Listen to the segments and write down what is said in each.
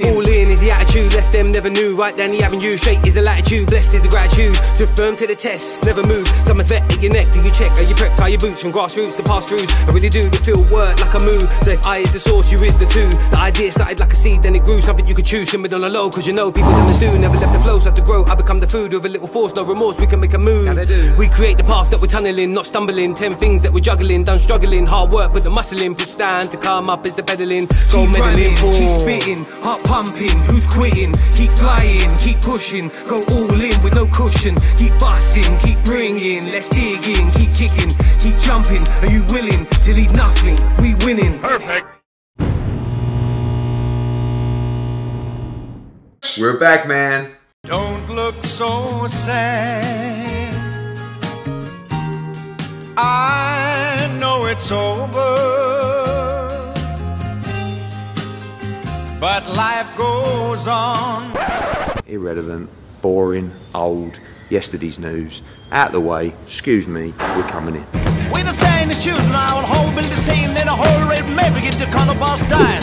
All in is the attitude, left them never knew. Right down the avenue, straight is the latitude. Blessed is the gratitude, stood firm to the test, never move. Some vet at your neck, do you check? Are you prepped? Tie your boots from grassroots to pass throughs. I really do, the feel work like a move. So if I is the source, you is the two. The idea started like a seed, then it grew. Something you could choose, simmered on the low. Cause you know people never do, never left the flow, start to grow. I become the food with a little force, no remorse, we can make a move. We create the path that we're tunneling, not stumbling. 10 things that we're juggling, done struggling. Hard work, put the muscle in, push down to come up is the pedaling. Go meddling, keep spitting, heart pumping. Who's quitting? Keep flying, keep pushing, go all in with no cushion. Keep busting, keep bringing, let's dig in, keep kicking, keep jumping. Are you willing to leave nothing? We winning. Perfect. We're back, man. Don't look so sad. I know it's over, but life goes on. Irrelevant, boring, old, yesterday's news. Out the way, excuse me, we're coming in. We don't stay in the shoes now, and whole building scene in a whole red maybe get the color boss dying.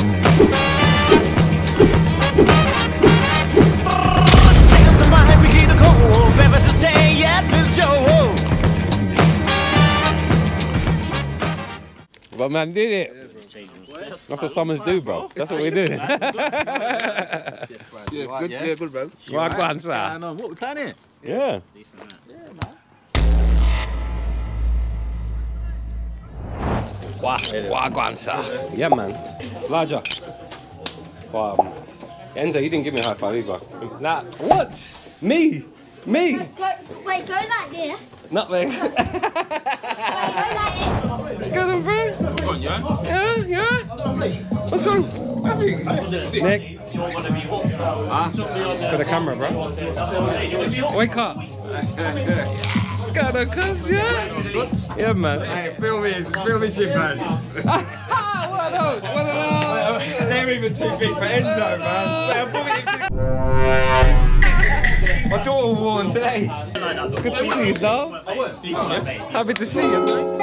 Chickens in my head, we get the cold. Breakfast is staying yet, Bill Joe. But man did it. That's what Summers do, bro. That's what we do. Yeah, good, yeah, good, bro. Right, go on, sir. I know. What, we playing here? Yeah. Decent, yeah, man. Wow, go on, sir. Yeah, man. Larger. Wow. Enzo, you didn't give me a high five either. Nah, what? Me? Me? Wait, go like this. Nothing. Go like this. Got him, bro. Go on, yeah? Yeah? What's wrong? Nick. Huh? For the camera, bro. Wake up. Got a cuss, yeah? Yeah, man. Hey, film me shit, man. What of those? They're even too big for Enzo, man. My daughter wore them today. Good to see you, though. Happy to see you, man.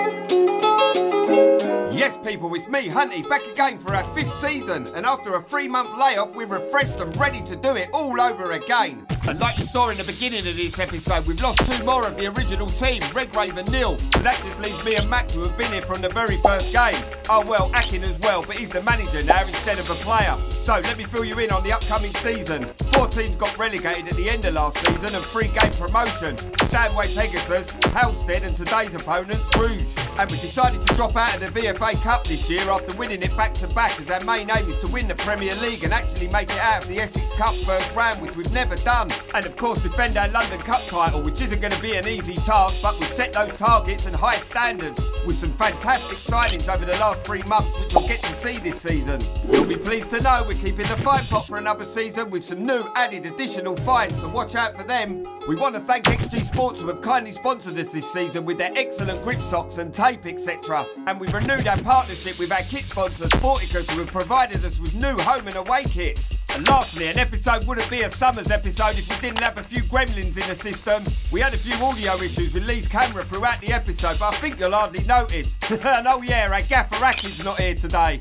Yes, people, it's me, Huntie, back again for our 5th season. And after a 3-month layoff, we're refreshed and ready to do it all over again. And like you saw in the beginning of this episode, we've lost 2 more of the original team, Redgrave and Neil. So that just leaves me and Max, who have been here from the very first game. Oh well, Akin as well, but he's the manager now instead of a player. So let me fill you in on the upcoming season. 4 teams got relegated at the end of last season and 3 gained promotion. Stanway Pegasus, Halstead and today's opponents, Rouge. And we decided to drop out of the VFA Cup this year after winning it back-to-back, as our main aim is to win the Premier League and actually make it out of the Essex Cup first round, which we've never done. And of course defend our London Cup title, which isn't going to be an easy task, but we've set those targets and high standards with some fantastic signings over the last 3 months, which we'll get to see this season. You'll be pleased to know we're keeping the fine pot for another season with some new added additional fines, so watch out for them. We want to thank XG Sports, who have kindly sponsored us this season with their excellent grip socks and tape, etc. And we've renewed our partnership with our kit sponsor Sporticus, who have provided us with new home and away kits. And lastly, an episode wouldn't be a Summers episode if we didn't have a few gremlins in the system. We had a few audio issues with Lee's camera throughout the episode, but I think you'll hardly notice. And oh yeah, our gaffer Akin's not here today.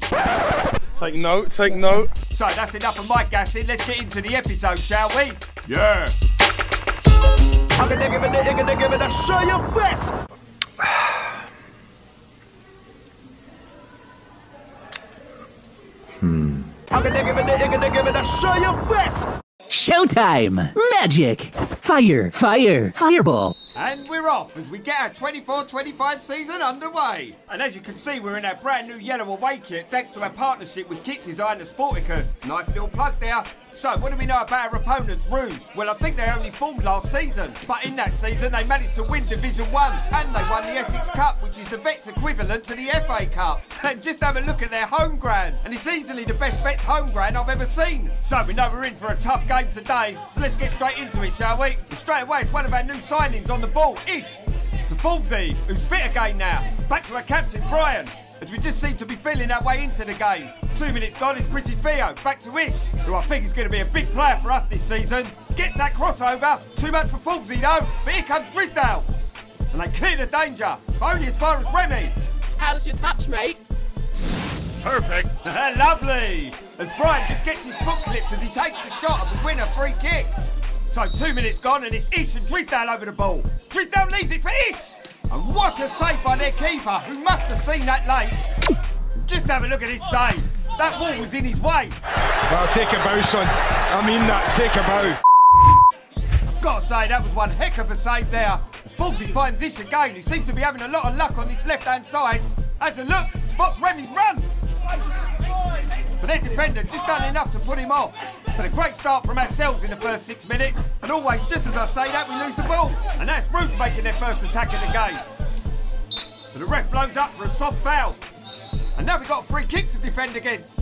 Take note, take note. So that's enough of my gassing, let's get into the episode, shall we? Yeah. I'm gonna give it, show your facts. I'm gonna give it, show your facts. Showtime! Magic! Fire! Fire! Fireball! And we're off as we get our 24-25 season underway. And as you can see, we're in our brand new yellow away kit thanks to our partnership with kit designer Sporticus. Nice little plug there. So, what do we know about our opponents, Rouge? Well, I think they only formed last season. But in that season, they managed to win Division 1. And they won the Essex Cup, which is the Vets equivalent to the FA Cup. And just have a look at their home ground. And it's easily the best Vets home ground I've ever seen. So, we know we're in for a tough game today. So let's get straight into it, shall we? And straight away, it's one of our new signings on the ball, Ish. To Forbesy, who's fit again now. Back to our captain, Brian, as we just seem to be feeling our way into the game. 2 minutes gone is Chrissy Theo, back to Ish, who I think is going to be a big player for us this season. Gets that crossover, too much for Forbesy though, but here comes Drisdale. And they clear the danger, but only as far as Remy. How's your touch, mate? Perfect. Lovely. As Brian just gets his foot clipped as he takes the shot and we win a free kick. So 2 minutes gone and it's Ish and Drisdale over the ball. Drisdale leaves it for Ish. And what a save by their keeper, who must have seen that late. Just have a look at his save. That ball was in his way. Well, take a bow, son. I mean that, take a bow. I've got to say, that was one heck of a save there. As Fulsey finds Ish again, who seems to be having a lot of luck on this left-hand side. Has a look, spots Remy's run. But their defender just done enough to put him off. But a great start from ourselves in the first 6 minutes. And always, just as I say that, we lose the ball. And that's Rouge making their first attack of the game. But the ref blows up for a soft foul. And now we've got a free kick to defend against.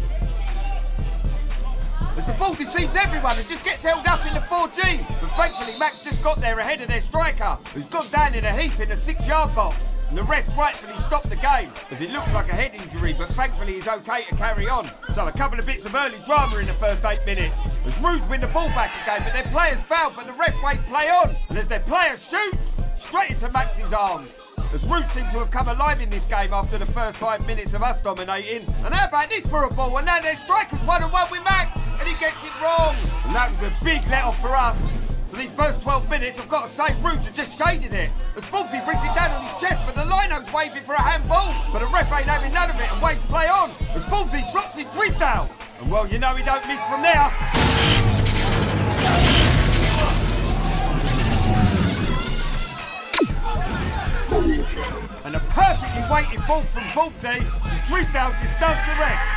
As the ball deceives everyone and just gets held up in the 4G. But thankfully, Max just got there ahead of their striker, who's gone down in a heap in the 6-yard box. And the refs rightfully stopped the game, as it looks like a head injury, but thankfully he's okay to carry on. So a couple of bits of early drama in the first 8 minutes. As Rouge win the ball back again, but their players fouled, but the ref waits play on. And as their player shoots, straight into Max's arms. As Rouge seem to have come alive in this game after the first 5 minutes of us dominating. And how about this for a ball? And now their striker's 1-on-1 with Max, and he gets it wrong. And that was a big let-off for us. So these first 12 minutes, I've got to say, Rouge are just shading it. As Fulsey brings it down on his chest, but the lino's waving for a handball. But the ref ain't having none of it and waits play on. As Fulsey slots in Drisdale. And well, you know he don't miss from there. And a perfectly weighted ball from Fulsey. And Drisdale just does the rest.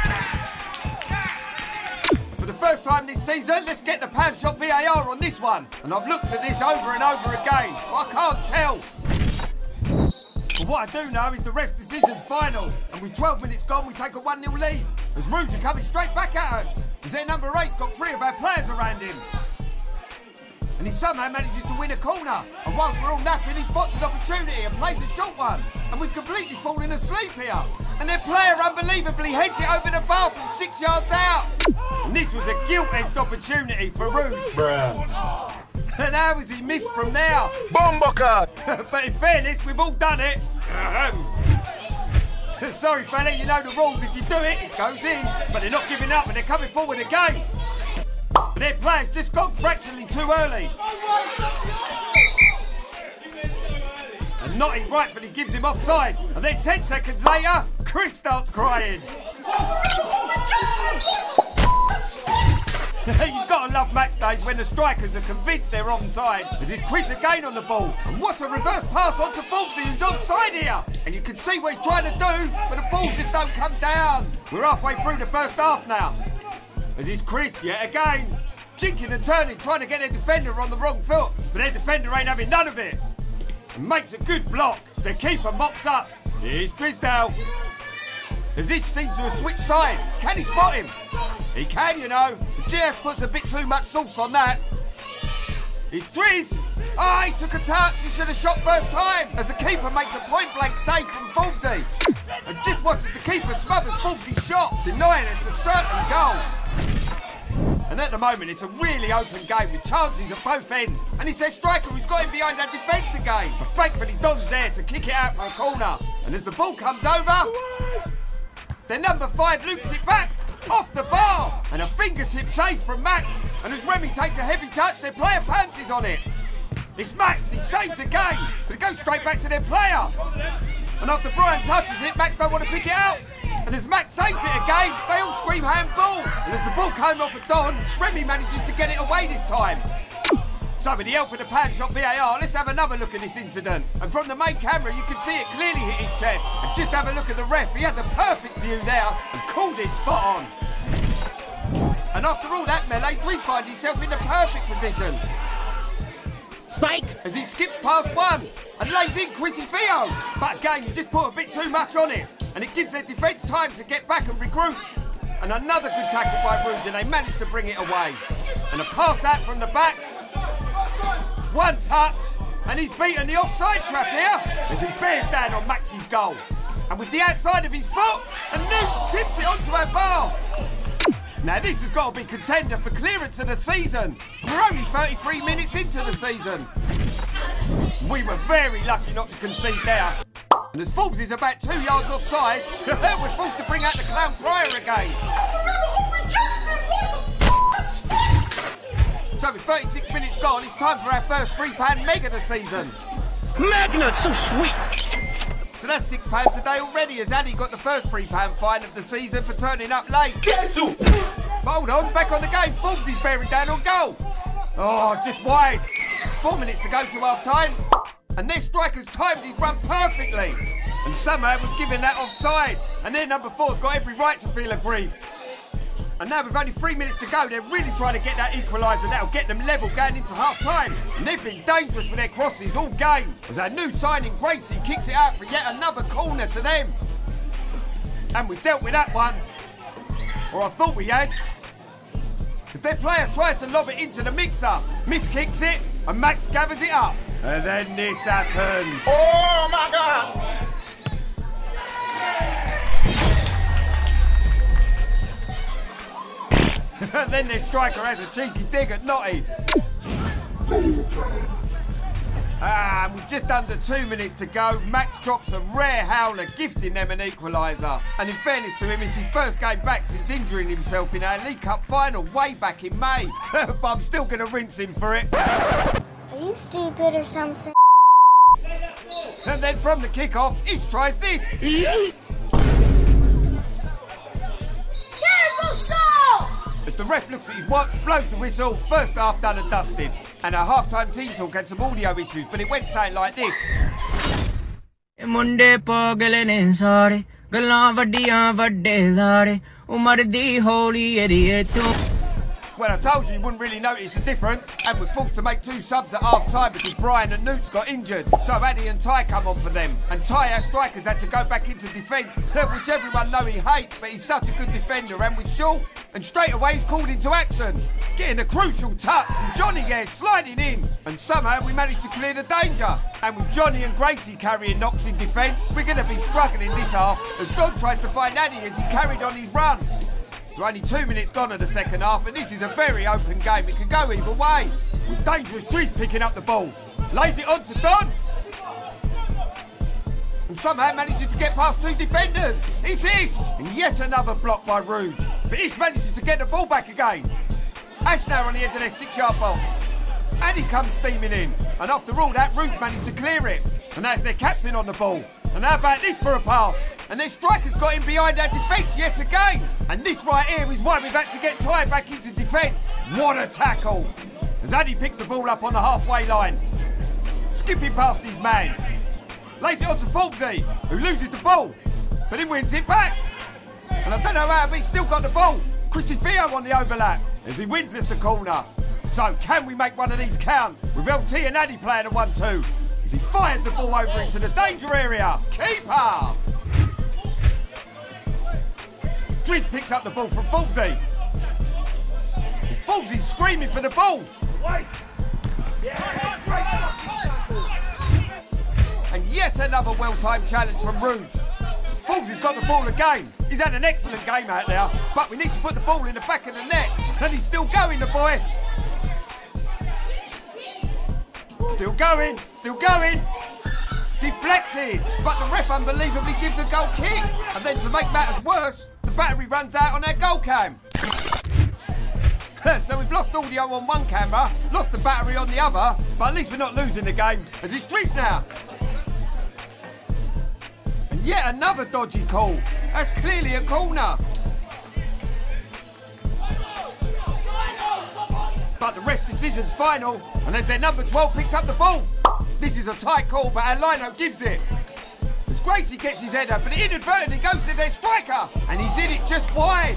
For the first time this season, let's get the pound shot VAR on this one. And I've looked at this over and over again. I can't tell. But what I do know is the ref's decision's final. And with 12 minutes gone, we take a 1-0 lead. As Rouge are coming straight back at us. As their number 8's got 3 of our players around him. And he somehow manages to win a corner. And whilst we're all napping, he spots an opportunity and plays a short one. And we've completely fallen asleep here. And their player unbelievably heads it over the bar from 6 yards out. And this was a gilt-edged opportunity for Rouge. Bruh. And how has he missed from there? Bomboka! But in fairness, we've all done it. Sorry, fella, you know the rules. If you do it, it goes in. But they're not giving up and they're coming forward again. But their player's just gone fractionally too early. And Notty rightfully gives him offside. And then 10 seconds later, Chris starts crying. You've got to love match days when the strikers are convinced they're onside. As it's Chris again on the ball. And what a reverse pass on to Fulsey, who's onside here. And you can see what he's trying to do, but the ball just don't come down. We're halfway through the first half now. As it's Chris yet again. Jinking and turning, trying to get their defender on the wrong foot. But their defender ain't having none of it. And makes a good block. Their keeper mops up. Here's Drisdale. As Ish seems to have switched sides. Can he spot him? He can, you know. The GF puts a bit too much sauce on that. It's Driz. Oh, he took a touch. He should have shot first time. As the keeper makes a point-blank save from Fulsey. And just watches the keeper smothers Fulsey's shot, denying it's a certain goal. And at the moment, it's a really open game with chances at both ends. And it's their striker who's got him behind our defence again. But thankfully, Don's there to kick it out for a corner. And as the ball comes over, their number 5 loops it back off the bar. And a fingertip save from Max. And as Remy takes a heavy touch, their player pounces on it. It's Max, he saves again, but it goes straight back to their player. And after Brian touches it, Max don't want to pick it out. And as Max saves it again, they all scream handball. And as the ball came off of Don, Remy manages to get it away this time. So with the help of the pound shot VAR, let's have another look at this incident. And from the main camera, you can see it clearly hit his chest. And just have a look at the ref, he had the perfect view there and called it spot on. And after all that melee, Driz finds himself in the perfect position. Fake! As he skips past one and lays in Chrissy Theo. But again, you just put a bit too much on it. And it gives their defence time to get back and regroup. And another good tackle by Rouge, and they manage to bring it away. And a pass out from the back. One touch, and he's beaten the offside trap here as he bears down on Max's goal. And with the outside of his foot, and Newts tips it onto our bar. Now this has got to be contender for clearance of the season. We're only 33 minutes into the season. We were very lucky not to concede there. And as Forbes is about 2 yards offside, we're forced to bring out the clown crier again. So with 36 minutes gone, it's time for our first £3 mega of the season. Magnet, so sweet! So that's £6 today already, as Annie got the first £3 fine of the season for turning up late. But hold on, back on the game, Forbes is bearing down on goal. Oh, just wide. 4 minutes to go to half-time. And their striker's timed his run perfectly. And somehow we've given that offside. And their number 4's got every right to feel aggrieved. And now with only 3 minutes to go, they're really trying to get that equaliser that'll get them level going into half-time. And they've been dangerous with their crosses all game, as our new signing, Gracie, kicks it out for yet another corner to them. And we've dealt with that one. Or I thought we had. As their player tries to lob it into the mixer. Miss kicks it, and Max gathers it up. And then this happens. Oh my God! Then their striker has a cheeky dig at Nottie. And with just under 2 minutes to go, Max drops a rare howler, gifting them an equaliser. And in fairness to him, it's his first game back since injuring himself in our League Cup final way back in May. But I'm still going to rinse him for it. Are you stupid or something? And then from the kick-off, each tries this. Terrible shot! As the ref looks at his watch, blows the whistle, first half done and dusted. And our half-time team talk had some audio issues, but it went something like this. ਮੁੰਡੇ ਪੋਗਲੇ ਨੇ ਸਾਰੇ ਗੱਲਾਂ ਵੱਡੀਆਂ ਵੱਡੇ ਲਾੜੇ ਉਮਰ ਦੀ ਹੌਲੀ ਏਰੀਏ ਤੋਂ Well, I told you wouldn't really notice the difference, and we're forced to make 2 subs at half-time because Brian and Newt's got injured. So Addy and Ty come on for them, and Ty, our strikers, had to go back into defence, which everyone know he hates, but he's such a good defender, and with short, and straight away he's called into action, getting a crucial touch, and Johnny there sliding in, and somehow we managed to clear the danger. And with Johnny and Gracie carrying knocks in defence, we're going to be struggling this half, as Don tries to find Addy as he carried on his run. So only 2 minutes gone of the second half, and this is a very open game. It could go either way. With dangerous Driz picking up the ball. Lays it on to Don. And somehow manages to get past 2 defenders. It's Ish. And yet another block by Rouge. But Ish manages to get the ball back again. Ash now on the edge of their 6-yard box. Andy comes steaming in. And after all that, Rouge managed to clear it. And that's their captain on the ball. And how about this for a pass? And their striker's got in behind our defence yet again. And this right here is why we've had to get Ty back into defence. What a tackle. As Addy picks the ball up on the halfway line. Skipping past his man. Lays it on to Forbesy, who loses the ball. But he wins it back. And I don't know how, but he's still got the ball. Chrissy Theo on the overlap. As he wins us the corner. So can we make one of these count? With LT and Addy playing a 1-2. As he fires the ball over into the danger area. Keeper! Driz picks up the ball from Forbesy. As Forbesy's screaming for the ball. And yet another well-timed challenge from Rouge. As Forbesy's got the ball again. He's had an excellent game out there, but we need to put the ball in the back of the net. And he's still going, the boy. Still going, still going. Deflected, but the ref unbelievably gives a goal kick. And then to make matters worse, the battery runs out on our goal cam. So we've lost audio on one camera, lost the battery on the other, but at least we're not losing the game, as it's Driz now. And yet another dodgy call. That's clearly a corner. But the ref's decision's final, and as their number 12 picks up the ball. This is a tight call, but our Lino gives it. As Gracie gets his head up, and it inadvertently goes to their striker, and he's in it just wide.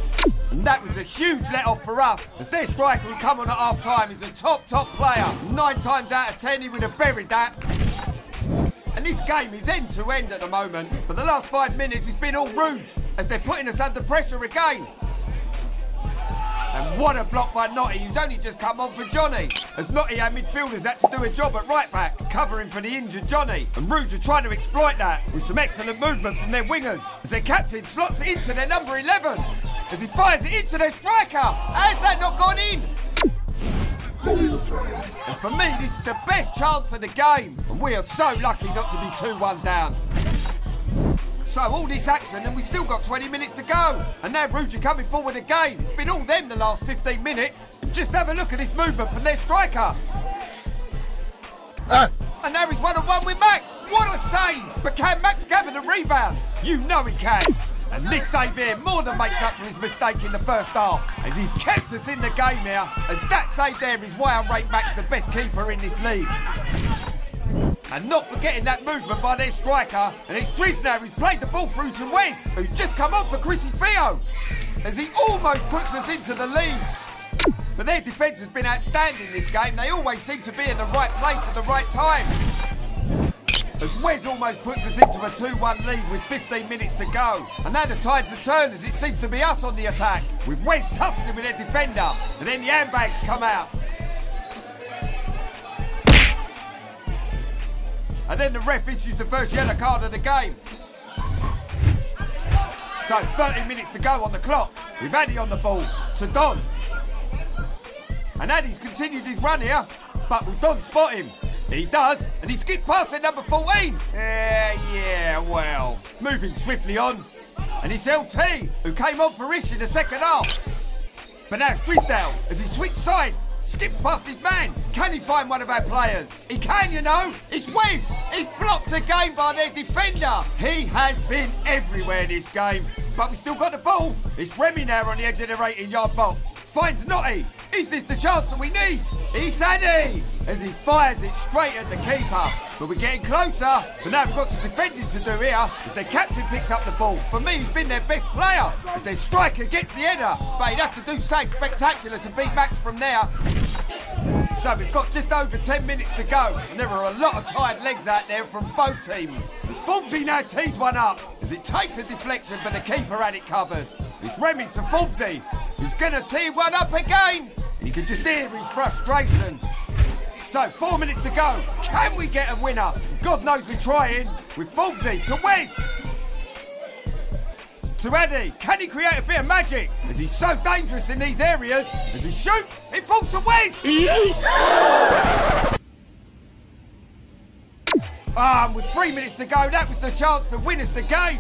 And that was a huge let-off for us, as their striker who come on at half-time is a top player. 9 times out of 10 he would have buried that. And this game is end-to-end at the moment, but the last 5 minutes it's been all Rouge, as they're putting us under pressure again. And what a block by Nottie, who's only just come on for Johnny. As Nottie, our midfielders, had to do a job at right back, covering for the injured Johnny. And Rouge are trying to exploit that with some excellent movement from their wingers. As their captain slots it into their number 11. As he fires it into their striker. How's that not gone in? And for me, this is the best chance of the game. And we are so lucky not to be 2-1 down. So all this action and we still got 20 minutes to go. And now Rouge are coming forward again. It's been all them the last 15 minutes. Just have a look at this movement from their striker. And now he's one-on-one with Max. What a save! But can Max gather the rebound? You know he can. And this save here more than makes up for his mistake in the first half, as he's kept us in the game here. And that save there is why I rate Max the best keeper in this league. And not forgetting that movement by their striker. And it's Driz now who's played the ball through to Wes, who's just come on for Chrissy Theo, as he almost puts us into the lead. But their defence has been outstanding this game. They always seem to be in the right place at the right time. As Wes almost puts us into a 2-1 lead with 15 minutes to go. And now the tides are turned as it seems to be us on the attack, with Wes tussling with their defender. And then the handbags come out. And then the ref issues the first yellow card of the game. So 30 minutes to go on the clock, with Addy on the ball to Don. And Addy's continued his run here, but will Don spot him? He does, and he skips past their number 14. Yeah, well. Moving swiftly on, and it's LT, who came on for Ish in the second half. But now it's Drizdale, as he switched sides, skips past his man. Can he find one of our players? He can, you know. It's Wes. He's blocked again by their defender. He has been everywhere this game. But we still got the ball. It's Remy now on the edge of the 18-yard box. Finds Notty. Is this the chance that we need? It's Addy, as he fires it straight at the keeper. But we're getting closer. But now we've got some defending to do here, as their captain picks up the ball. For me, he's been their best player, as their striker gets the header. But he'd have to do something spectacular to beat Max from there. So we've got just over 10 minutes to go, and there are a lot of tired legs out there from both teams. As Forbesy now tees one up, as it takes a deflection, but the keeper had it covered. It's Remy to Forbesy, who's gonna tee one up again. You can just hear his frustration. So 4 minutes to go. Can we get a winner? God knows we're trying. With Forbesy to Wes. To Addy, can he create a bit of magic? As he's so dangerous in these areas. As he shoots, it falls to Wes! And with 3 minutes to go, that was the chance to win us the game.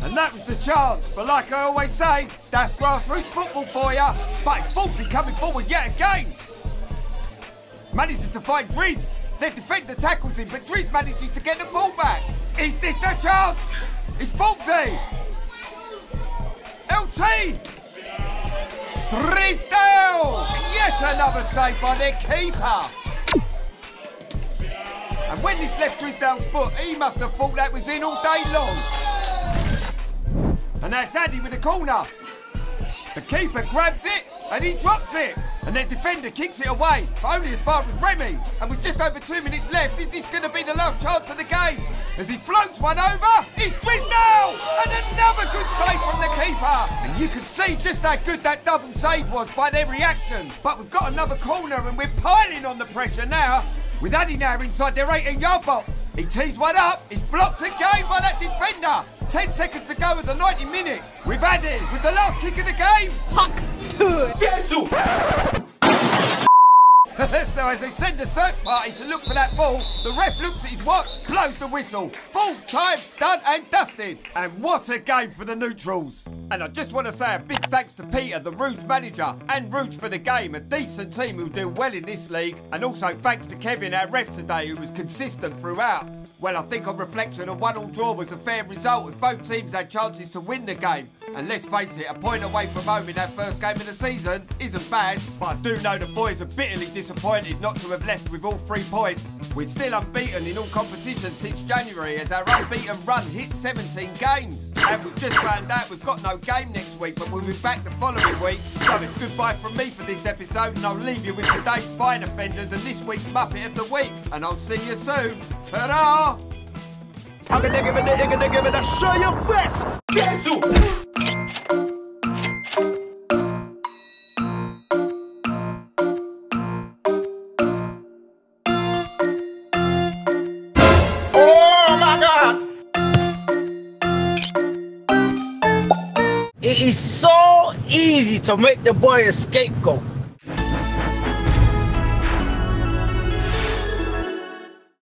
And that was the chance, but like I always say, that's grassroots football for you. But it's Forbesy coming forward yet again. Manages to find Driz. Their defender tackles him, but Driz manages to get the ball back. Is this the chance? It's Forbesy. LT. Drizdale. Yet another save by their keeper. And when this left Drizdale's foot, he must have thought that was in all day long. And that's Addy with the corner. The keeper grabs it and he drops it. And their defender kicks it away, but only as far as Remy. And with just over 2 minutes left, is this going to be the last chance of the game? As he floats one over, it's Drizdale! And another good save from the keeper. And you can see just how good that double save was by their reactions. But we've got another corner and we're piling on the pressure now. With Addy now inside their 18-yard box. He tees one up, it's blocked again by that defender. 10 seconds to go with the 90 minutes. With Addy, with the last kick of the game. So as they send the search party to look for that ball, the ref looks at his watch, blows the whistle. Full time, done and dusted. And what a game for the neutrals. And I just want to say a big thanks to Peter, the Rouge manager, and Rouge for the game, a decent team who do well in this league. And also thanks to Kevin, our ref today, who was consistent throughout. Well, I think on reflection, a 1-1 draw was a fair result, as both teams had chances to win the game. And let's face it, a point away from home in that first game of the season isn't bad, but I do know the boys are bitterly disappointed not to have left with all 3 points. We're still unbeaten in all competitions since January, as our unbeaten run hit 17 games. And we've just found out we've got no game next week, but we'll be back the following week. So it's goodbye from me for this episode, and I'll leave you with today's fine offenders and this week's Muppet of the Week. And I'll see you soon. Ta-da! I'm gonna give it a show your flex. Oh my God! It is so easy to make the boy a scapegoat.